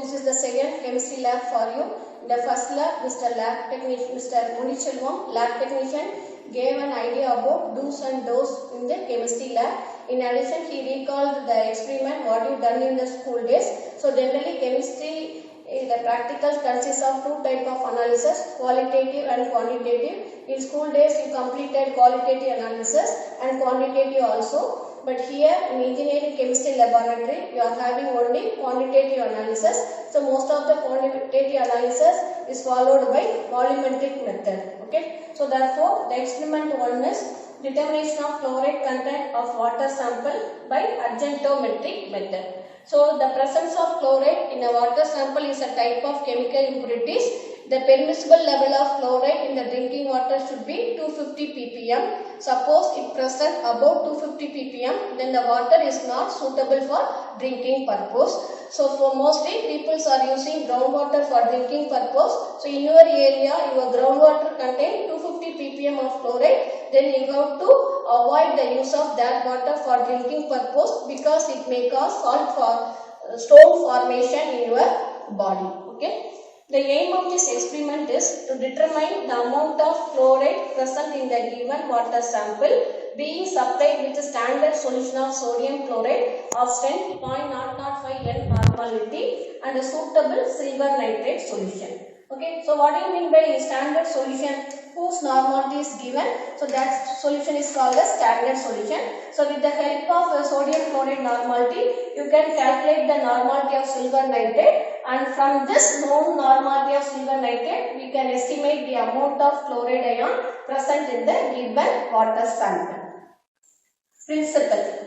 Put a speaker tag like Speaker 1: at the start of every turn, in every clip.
Speaker 1: this is the second chemistry lab for you. In the first lab, Mr. Munichelvam, lab technician, gave an idea about do's and don'ts in the chemistry lab. In addition, he recalled the experiment what you done in the school days. So generally chemistry, the practical consists of two types of analysis, qualitative and quantitative. In school days you completed qualitative analysis and quantitative also. But here in engineering chemistry laboratory you are having only quantitative analysis. So most of the quantitative analysis is followed by volumetric method. Okay. So therefore the experiment one is determination of chloride content of water sample by argentometric method. So the presence of chloride in a water sample is a type of chemical impurities. The permissible level of chloride in the drinking water should be 250 ppm. Suppose it present above 250 ppm, then the water is not suitable for drinking purpose. So for mostly people are using groundwater for drinking purpose. So in your area, your groundwater contain 250 ppm of chloride, then you have to avoid the use of that water for drinking purpose because it may cause stone formation in your body. Okay. The aim of this experiment is to determine the amount of chloride present in the given water sample being supplied with a standard solution of sodium chloride of strength 0.005 N normality and a suitable silver nitrate solution. Okay, so what do you mean by standard solution? Whose normality is given? So that solution is called a standard solution. So with the help of sodium chloride normality, you can calculate the normality of silver nitrate, and from this known normality of silver nitrate, we can estimate the amount of chloride ion present in the given water sample. Principle.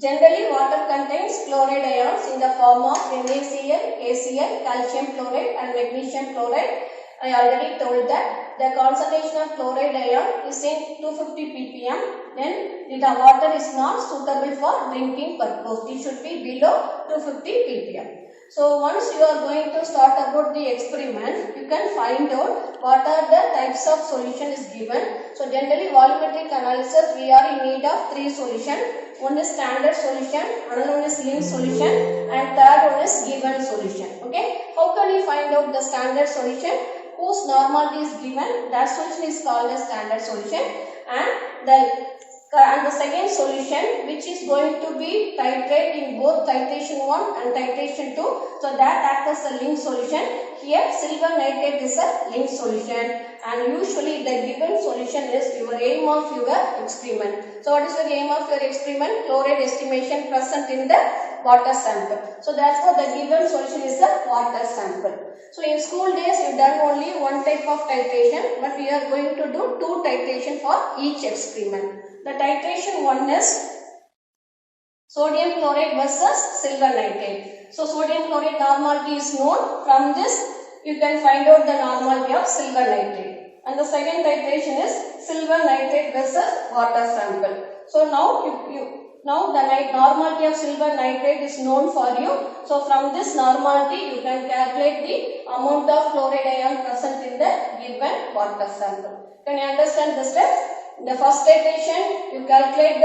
Speaker 1: Generally, water contains chloride ions in the form of NaCl, KCl, calcium chloride and magnesium chloride. I already told that the concentration of chloride ion is in 250 ppm. Then the water is not suitable for drinking purpose. It should be below 250 ppm. So once you are going to start about the experiment, you can find out what are the types of solution is given. So generally volumetric analysis, we are in need of three solutions. One is standard solution, another one is linked solution, and third one is given solution. Okay. How can we find out the standard solution? Whose normality is given? That solution is called as standard solution, and the second solution which is going to be titrate in both titration 1 and titration 2. So that acts as a linked solution. Here silver nitrate is a linked solution, and usually the given solution is your aim of your experiment. So what is the aim of your experiment? Chloride estimation present in the water sample. So therefore the given solution is the water sample. So in school days you done only one type of titration, but we are going to do two titration for each experiment. The titration one is sodium chloride versus silver nitrate. So sodium chloride normality is known. From this you can find out the normality of silver nitrate. And the second titration is silver nitrate versus water sample. So now the normality of silver nitrate is known for you. So from this normality you can calculate the amount of chloride ion present in the given water sample. Can you understand the steps? In the first titration you calculate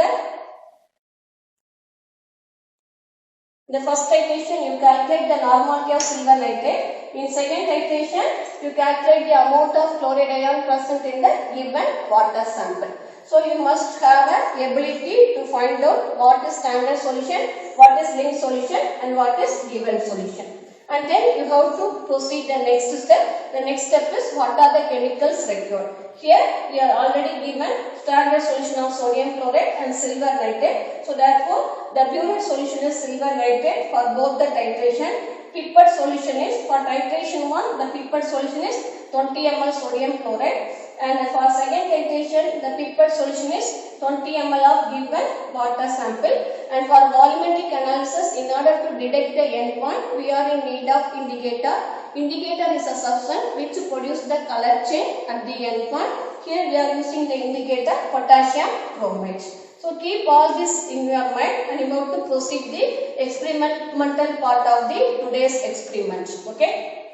Speaker 1: the normality of silver nitrate. In second titration you calculate the amount of chloride ion present in the given water sample. So you must have an ability to find out what is standard solution, what is linked solution, and what is given solution. And then you have to proceed the next step. The next step is what are the chemicals required. Here we are already given standard solution of sodium chloride and silver nitrate. So therefore the purine solution is silver nitrate for both the titration. Pipette solution is for titration 1, the pipette solution is 20 ml sodium chloride, and for second titration the pipette solution is 20 ml of given water sample. And for volumetric analysis, in order to detect the endpoint, we are in need of indicator. Indicator is a substance which produces the color change at the endpoint. Here we are using the indicator potassium chromate. So keep all this in your mind and you have to proceed the experimental part of the today's experiment. Okay.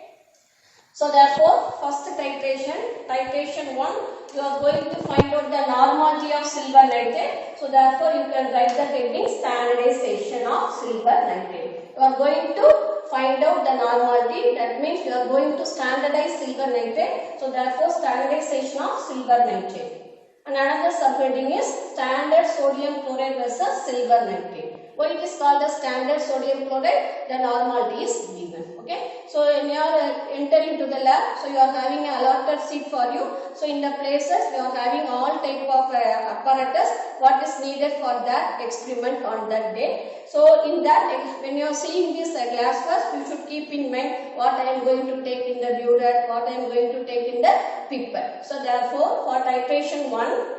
Speaker 1: So therefore, first titration 1, you are going to find out the normality of silver nitrate. So therefore, you can write the heading standardization of silver nitrate. You are going to find out the normality. That means you are going to standardize silver nitrate. So therefore standardization of silver nitrate. And another subheading is standard sodium chloride versus silver nitrate. Why it is called as standard sodium chloride? The normality is given. Okay. So when you are entering to the lab, so you are having a allotted seat for you. So in the places you are having all type of apparatus what is needed for that experiment on that day. So in that, when you are seeing this glass first, you should keep in mind what I am going to take in the burette, what I am going to take in the pipette. So therefore, for titration 1,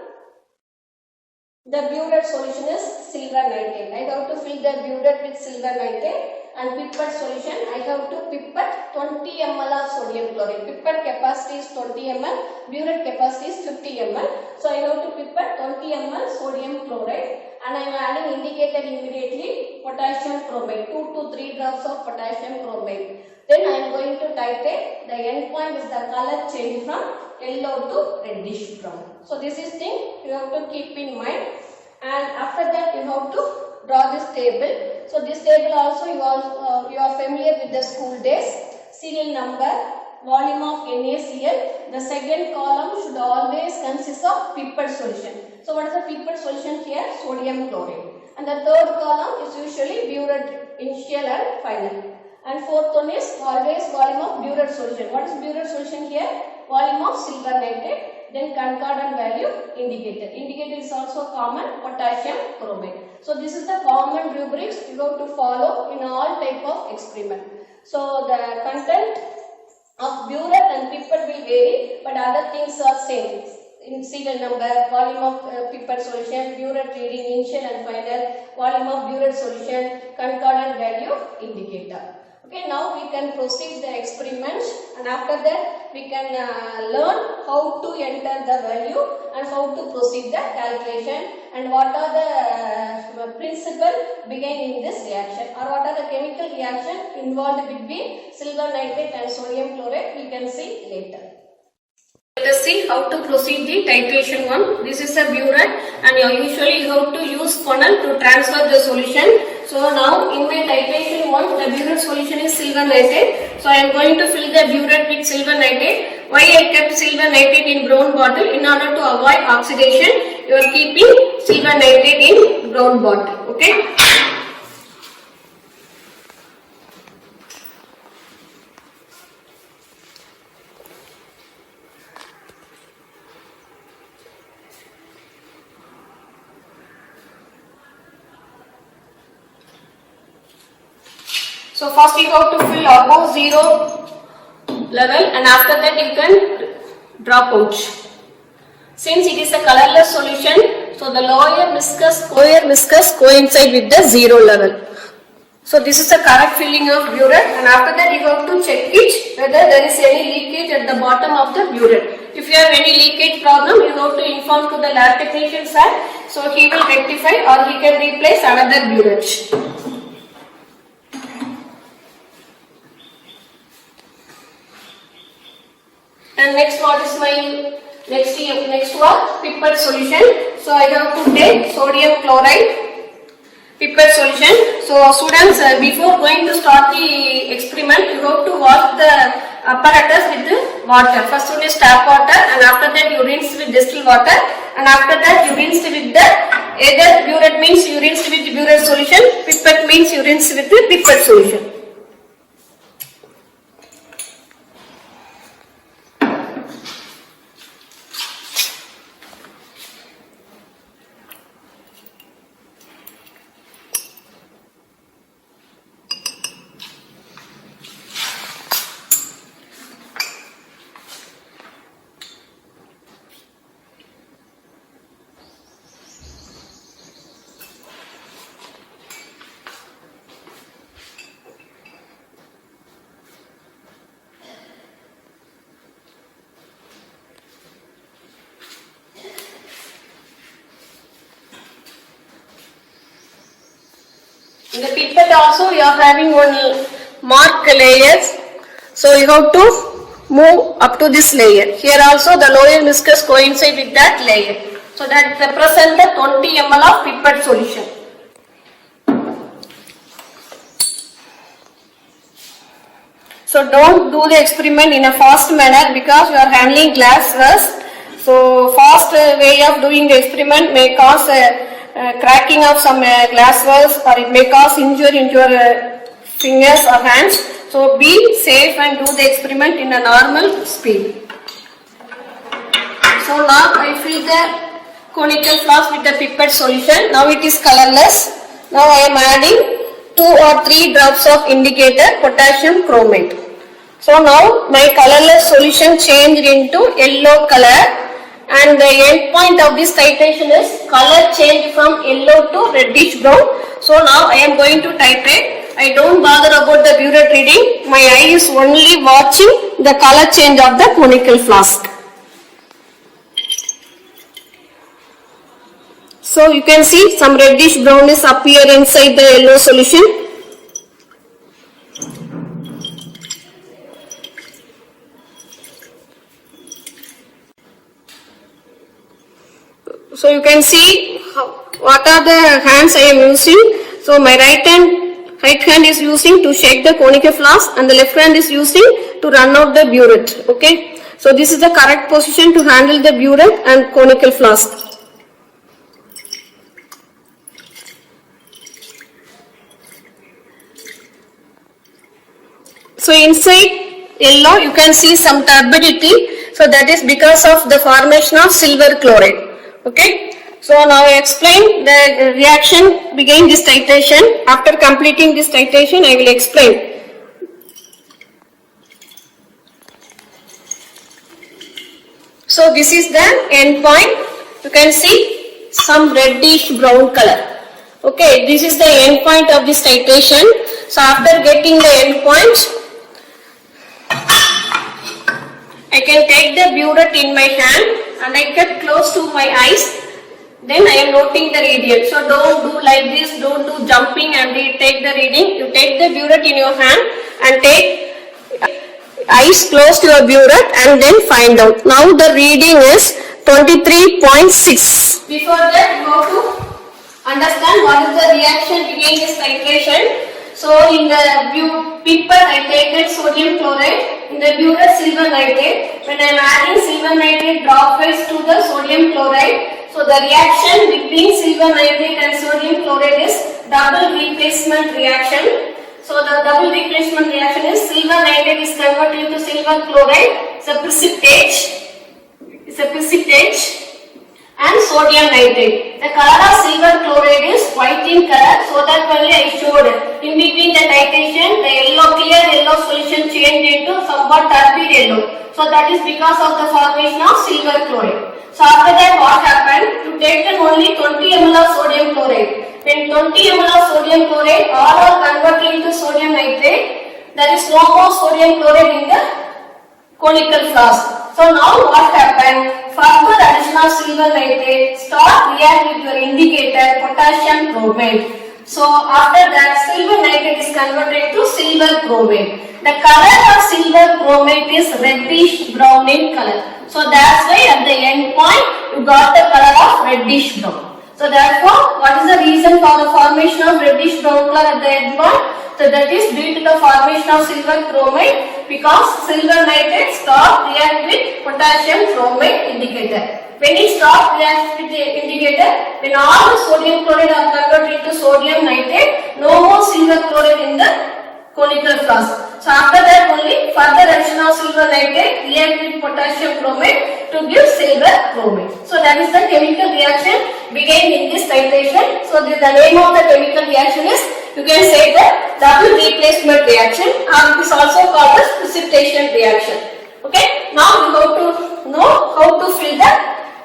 Speaker 1: the burette solution is silver nitrate. I have to fill the burette with silver nitrate, and pipette solution I have to pipette 20 ml of sodium chloride. Pipette capacity is 20 ml, burette capacity is 50 ml. So I have to pipette 20 ml sodium chloride, and I am adding indicated immediately potassium chromate, 2 to 3 drops of potassium chromate. Then I am going to titrate. The end point is the color change from yellow to reddish brown. So this is thing you have to keep in mind, and after that you have to draw this table. So this table also you are familiar with the school days. Serial number, volume of NaCl. The second column should always consist of pipette solution. So what is the pipette solution here? Sodium chloride. And the third column is usually burette initial and final. And fourth one is always volume of burette solution. What is burette solution here? Volume of silver nitrate. Then concordant value indicated. Indicated is also common, potassium chromate. So this is the common rubrics you have to follow in all type of experiment. So the content of burette and pipette will vary, but other things are same. In serial number, volume of pipette solution, burette reading initial and final, volume of burette solution, concordant value indicator. Okay, now we can proceed the experiment, and after that we can learn how to enter the value and how to proceed the calculation, and what are the principle behind in this reaction, or what are the chemical reaction involved between silver nitrate and sodium chloride we can see later. Let us see how to proceed the titration 1. This is a burette, and usually you have to use funnel to transfer the solution. So now in my titration 1, the burette solution is silver nitrate. So I am going to fill the burette with silver nitrate. Why I kept silver nitrate in brown bottle? In order to avoid oxidation, you are keeping silver nitrate in brown bottle. Okay. So first you have to fill above 0 level, and after that you can drop out. Since it is a colorless solution, so the lower viscous coincide with the 0 level. So this is the correct filling of burette, and after that you have to check it whether there is any leakage at the bottom of the burette. If you have any leakage problem, you have to inform to the lab technician sir, so he will rectify or he can replace another burette. And next, what is my next one? Pipette solution. So I have to take sodium chloride pipette solution. So students, before going to start the experiment, you have to wash the apparatus with the water. First one is tap water, and after that you rinse with distilled water, and after that you rinse with the either burette means you rinse with the burette solution, pipette means you rinse with the pipette solution. In the pipette also you are having one mark layers, so you have to move up to this layer. Here also the lower viscous coincide with that layer, so that represent the 20 ml of pipette solution. So don't do the experiment in a fast manner because you are handling glass first. So fast way of doing the experiment may cause cracking of some glass walls, or it may cause injury into your fingers or hands. So be safe and do the experiment in a normal speed. So now I fill the conical flask with the pipette solution. Now it is colorless. Now I am adding 2 or 3 drops of indicator potassium chromate. So now my colorless solution changed into yellow color, and the end point of this titration is color change from yellow to reddish brown. So now I am going to titrate. I don't bother about the burette reading. My eye is only watching the color change of the conical flask. So you can see some reddish brown is appear inside the yellow solution. So you can see what are the hands I am using. So my right hand is using to shake the conical flask, and the left hand is using to run out the burette. Okay. So this is the correct position to handle the burette and conical flask. So inside yellow you can see some turbidity. So that is because of the formation of silver chloride. Okay. So now I explain the reaction began this titration. After completing this titration I will explain. So this is the end point. You can see some reddish brown color. Okay, this is the end point of this titration. So after getting the end point, I can take the burette in my hand and I get close to my eyes. Then I am noting the reading. So don't do like this, don't do jumping and take the reading. You take the burette in your hand and take eyes close to your burette and then find out. Now the reading is 23.6. Before that you have to understand what is the reaction behind this titration. So in the pipette I take that sodium chloride, in the burette silver nitrate. When I am adding silver nitrate dropwise to the sodium chloride, so the reaction between silver nitrate and sodium chloride is double replacement reaction. So the double replacement reaction is silver nitrate is converted to silver chloride. It's a precipitate and sodium nitrate. The color of silver chloride is white in color, so that only I showed. In between the titration, the clear yellow solution changed into somewhat turbid yellow. So that is because of the formation of silver chloride. So after that what happened? You take only 20 ml of sodium chloride. When 20 ml of sodium chloride all are converted into sodium nitrate, there is no more sodium chloride in the conical flask. So now what happened? Further addition of silver nitrate start react with your indicator potassium chromate. So after that silver nitrate is converted to silver chromate. The color of silver chromate is reddish brown in color. So that's why at the end point you got the color of reddish brown. So therefore what is the reason for the formation of reddish brown color at the end point? So that is due to the formation of silver chromate, because silver nitrate stop react with potassium chromate indicator. When it stop react with the indicator, when all the sodium chloride are converted to sodium nitrate, no more silver chloride in the conical flask. So after that only further addition of silver nitrate react with potassium chromate to give silver chromate. So that is the chemical reaction began in this titration. So the name of the chemical reaction is, you can say, the double replacement reaction, or it is also called as precipitation reaction. Okay. Now we have to know how to fill the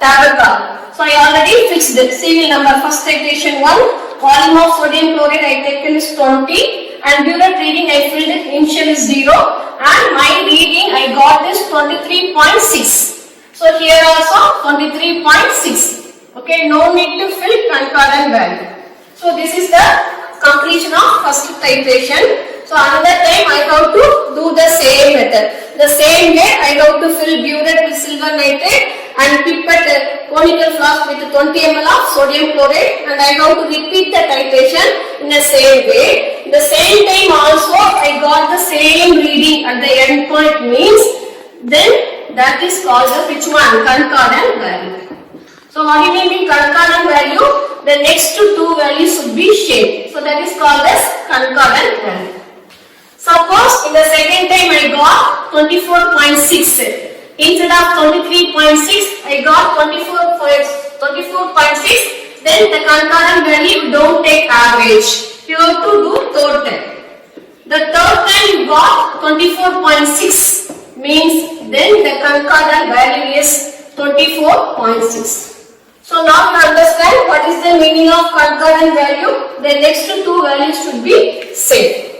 Speaker 1: tablet column. So I already fixed the serial number. First titration 1, volume of sodium chloride I taken is 20, and burette reading I filled it initial is 0, and my reading I got is 23.6. So here also 23.6. Okay, no need to fill concordant value. So this is the completion of first titration. So another time I have to do the same method. The same way I have to fill burette with silver nitrate and pipette conical flask with 20 ml of sodium chloride, and I have to repeat the titration in the same way. The same time also I got the same reading at the end point means then that is called the which one? Concordant value. So what do you mean concordant value? The next two values should be same. So that is called as concordant value. Suppose in the second time I got 24.6. Instead of 23.6, I got 24.6. Then the concordant value you don't take average. You have to do total. The third time you got 24.6 means then the concordant value is 24.6. So now you understand what is the meaning of concordant value. The next two values should be same.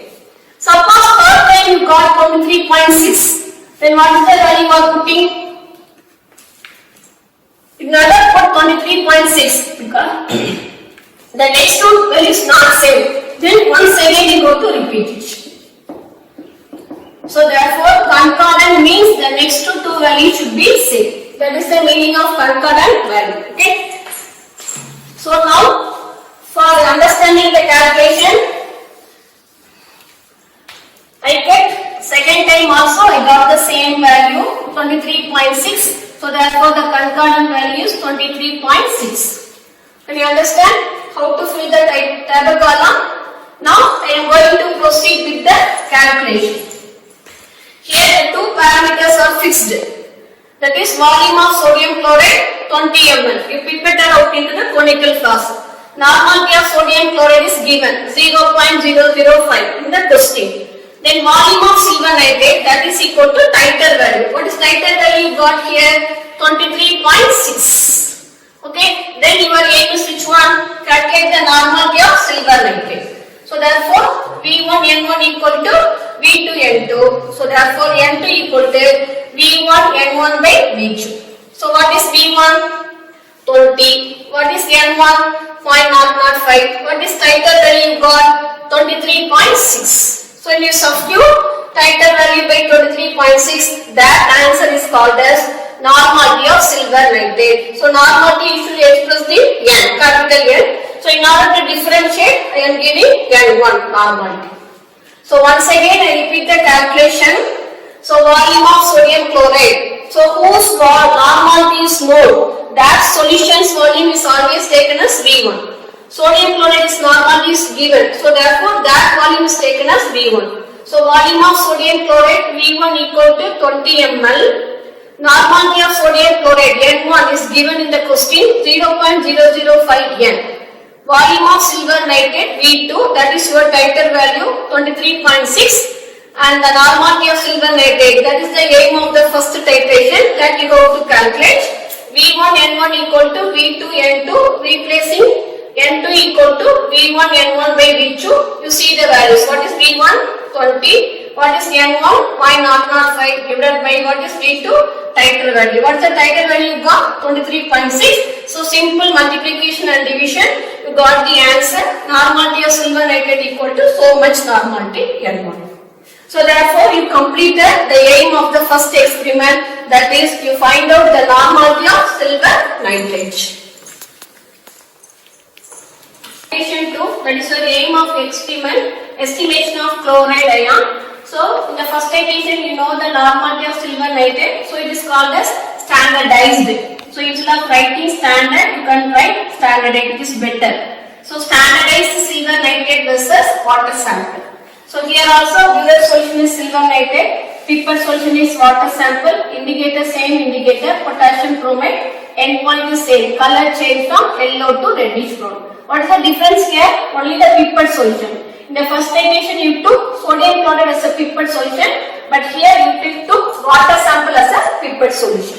Speaker 1: Suppose third time you got 23.6. Then what is the value you are putting? You never put 23.6 because the next two value is not same. Then once again you go to repeat it. So therefore concordant means the next two values should be same. That is the meaning of concordant value. Okay. So now for understanding the calculation, I get second time also I got the same value 23.6. So therefore the concordant value is 23.6. Can you understand how to fill the table column? Now I am going to proceed with the calculation. Here the two parameters are fixed. That is volume of sodium chloride 20 ml. You pipette out into the conical flask. Normality of sodium chloride is given 0.005 in the question. Then volume of silver nitrate, that is equal to titer value. What is titer value you got here? 23.6. Okay. Then your aim is which one? Calculate the normality of silver nitrate. So therefore V1N1 equal to V2N2. So therefore N2 equal to V1N1 by V2. So what is V1? 20. What is N1? 0.005. What is titer value you got? 23.6. So when you substitute titer value by 23.6, that answer is called as normality of silver nitrate. So normality you should express the N, capital N. So in order to differentiate, I am giving N1 normality. So once again I repeat the calculation. So volume of sodium chloride. So whose normality is more? That solution's volume is always taken as V1. Sodium chloride is normality is given. So therefore that volume is taken as V1. So volume of sodium chloride V1 equal to 20 ml. Normality of sodium chloride N1 is given in the question 0.005 N. Volume of silver nitrate V2, that is your titer value 23.6, and the normality of silver nitrate, that is the aim of the first titration that you have to calculate. V1N1 equal to V2N2, replacing N2 equal to V1N1 by V2. You see the values. What is V1? 20. What is N1? 0.005 divided by what is V2? Titer value. What is the titer value you got? 23.6. So simple multiplication and division. You got the answer. Normality of silver nitrate equal to so much normality N1. So therefore you completed the aim of the first experiment, that is you find out the normality of silver nitrate. That is the aim of experiment, estimation of chloride ion. So in the first iteration you know the normality of silver nitrate, so it is called as standardized. So instead of writing standard, you can write standardized, it is better. So standardized silver nitrate versus water sample. So here also Buehler solution is silver nitrate, pipette solution is water sample, indicator same indicator, potassium bromide, endpoint is same, color change from yellow to reddish brown. What is the difference here? Only the pipette solution. In the first iteration you took sodium chloride as a pipette solution, but here you took water sample as a pipette solution.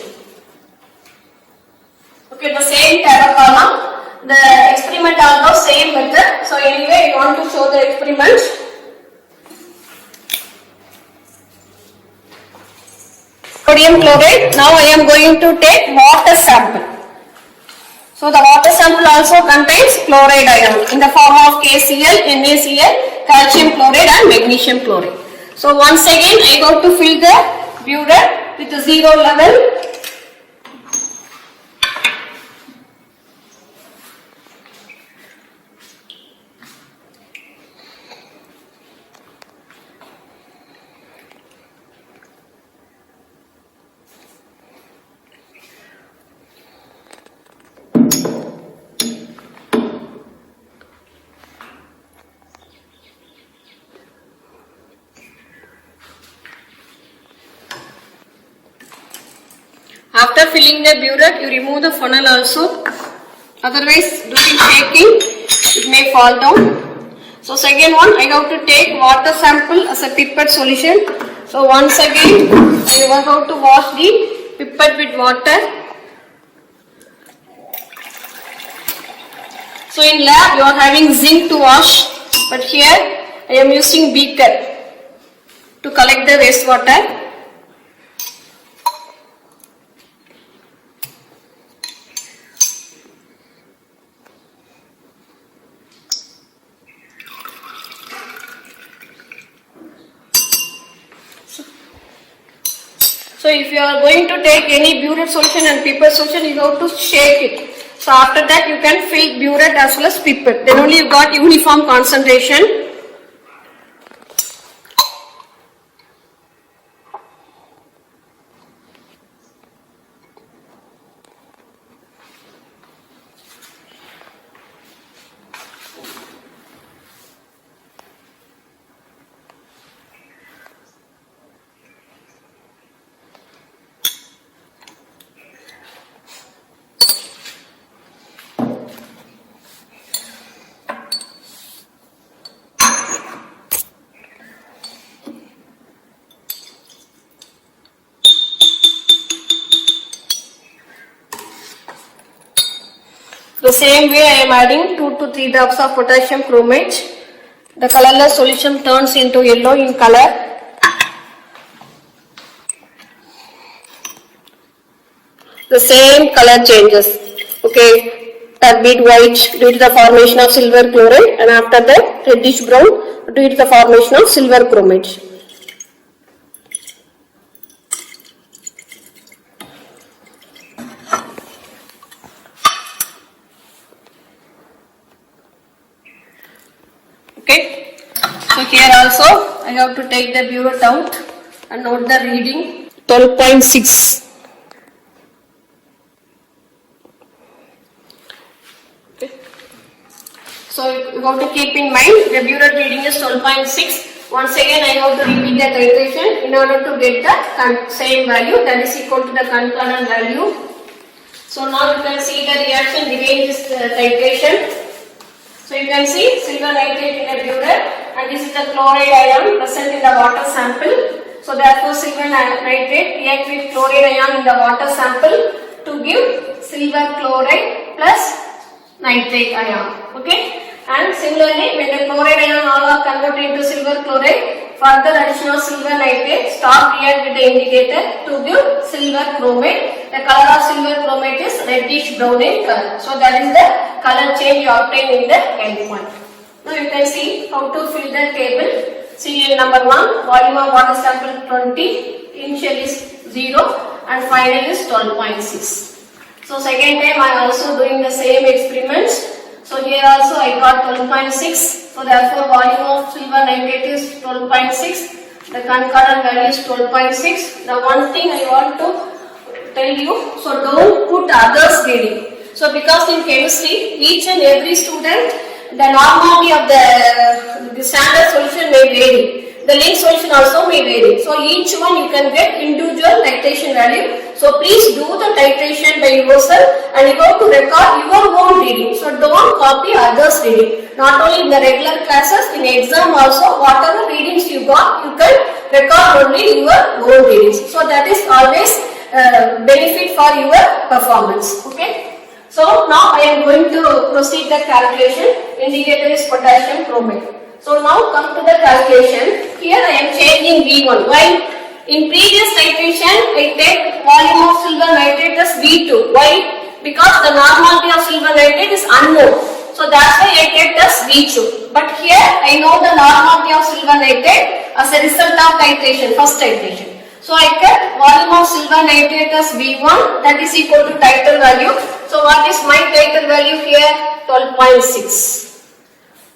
Speaker 1: Okay, the same table column, the experiment also same method. So anyway, you want to show the experiment. Sodium chloride. Now I am going to take water sample. So the water sample also contains chloride ion in the form of KCl, NaCl, calcium chloride and magnesium chloride. So once again I got to fill the Buehler with 0 level. After filling the burette, you remove the funnel also. Otherwise, during shaking, it may fall down. So second one, I have to take water sample as a pipette solution. So once again, I have to wash the pipette with water. So in lab, you are having zinc to wash, but here I am using beaker to collect the wastewater. So if you are going to take any burette solution and pipette solution, you have to shake it. So after that you can fill burette as well as pipette. Then only you got uniform concentration. The same way I am adding 2 to 3 drops of potassium chromate. The colorless solution turns into yellow in color. The same color changes. Okay, a bit white due to the formation of silver chloride, and after that reddish brown due to the formation of silver chromate. Okay, so here also I have to take the burette out and note the reading 12.6. Okay. So you have to keep in mind the burette reading is 12.6. Once again I have to repeat the titration in order to get the same value, that is equal to the concordant value. So now you can see the reaction behind this titration. So you can see silver nitrate in a burette, and this is the chloride ion present in the water sample. So therefore silver nitrate react with chloride ion in the water sample to give silver chloride plus nitrate ion. Okay, and similarly when the chloride ion all are converted into silver chloride, further addition of silver nitrate stop react with the indicator to give silver chromate. The color of silver chromate is reddish brown in color. So that is the color change you obtain in the endpoint. Now you can see how to fill the table. Serial number 1, volume of water sample 20, initial is 0 and final is 12.6. So second time I am also doing the same experiments. So here also I got 12.6. So therefore volume of silver nitrate is 12.6. The concordant value is 12.6. The one thing I want to tell you, so don't put others reading. So because in chemistry, each and every student, the normality of the standard solution may vary. The link solution also may vary. So each one you can get individual titration value. So please do the titration by yourself and you have to record your own reading. So don't copy others reading. Not only in the regular classes, in exam also, whatever readings you got, you can record only your own readings. So that is always benefit for your performance. Okay. So now I am going to proceed the calculation. Indicator is potassium chromate. So now come to the calculation. Here I am changing V1. Why? In previous titration I take volume of silver nitrate as V2. Why? Because the normality of silver nitrate is unknown. So that's why I take as V2. But here I know the normality of silver nitrate as a result of titration, first titration. So I kept volume of silver nitrate as V1, that is equal to titer value. So what is my titer value here? 12.6.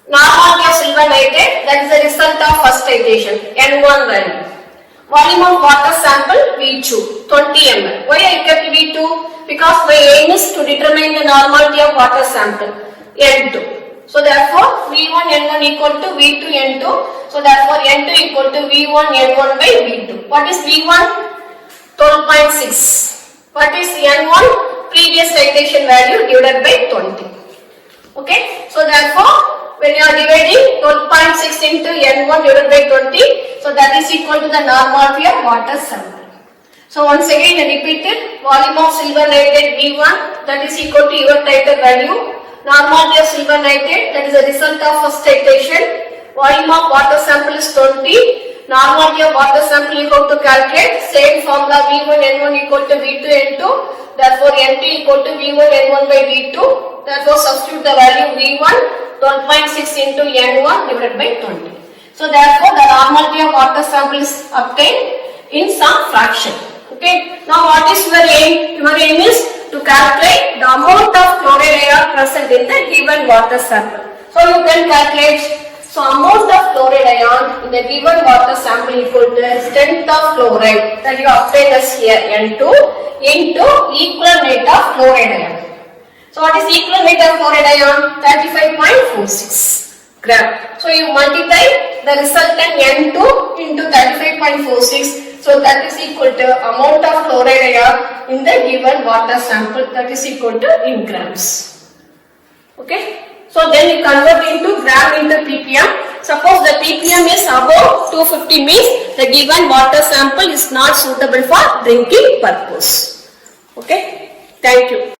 Speaker 1: Normality of silver nitrate, that is the result of first titration, N1 value. Volume of water sample V2, 20 ml. Why I kept V2? Because my aim is to determine the normality of water sample, N2. So therefore V1 N1 equal to V2 N2. So therefore N2 equal to V1 N1 by V2. What is V1? 12.6. What is N1? Previous titration value divided by 20. Okay. So therefore, when you are dividing 12.6 into N1 divided by 20, so that is equal to the normality of water sample. So once again I repeat it, volume of silver nitrate V1, that is equal to your titrate value. Normality of silver nitrate, that is the result of first titration. Volume of water sample is 20. Normality of water sample equal to calculate. Same formula V1 N1 equal to V2 N2. Therefore N2 equal to V1 N1 by V2. Therefore substitute the value V1 12.6 into N1 divided by 20. So therefore the normality of water sample is obtained in some fraction. Okay. Now what is your aim? Your aim is to calculate the amount of chloride ion present in the given water sample. So you can calculate. So amount of chloride ion in the given water sample equal to strength of chloride that you obtain as here N2 into equivalent weight of chloride ion. So what is equivalent weight of chloride ion? 35.46 gram. So you multiply the resultant N2 into 35.46. So that is equal to amount of chloride ion in the given water sample, that is equal to in grams. Okay. So then you convert into gram into ppm. Suppose the ppm is above 250 means the given water sample is not suitable for drinking purpose. Okay. Thank you.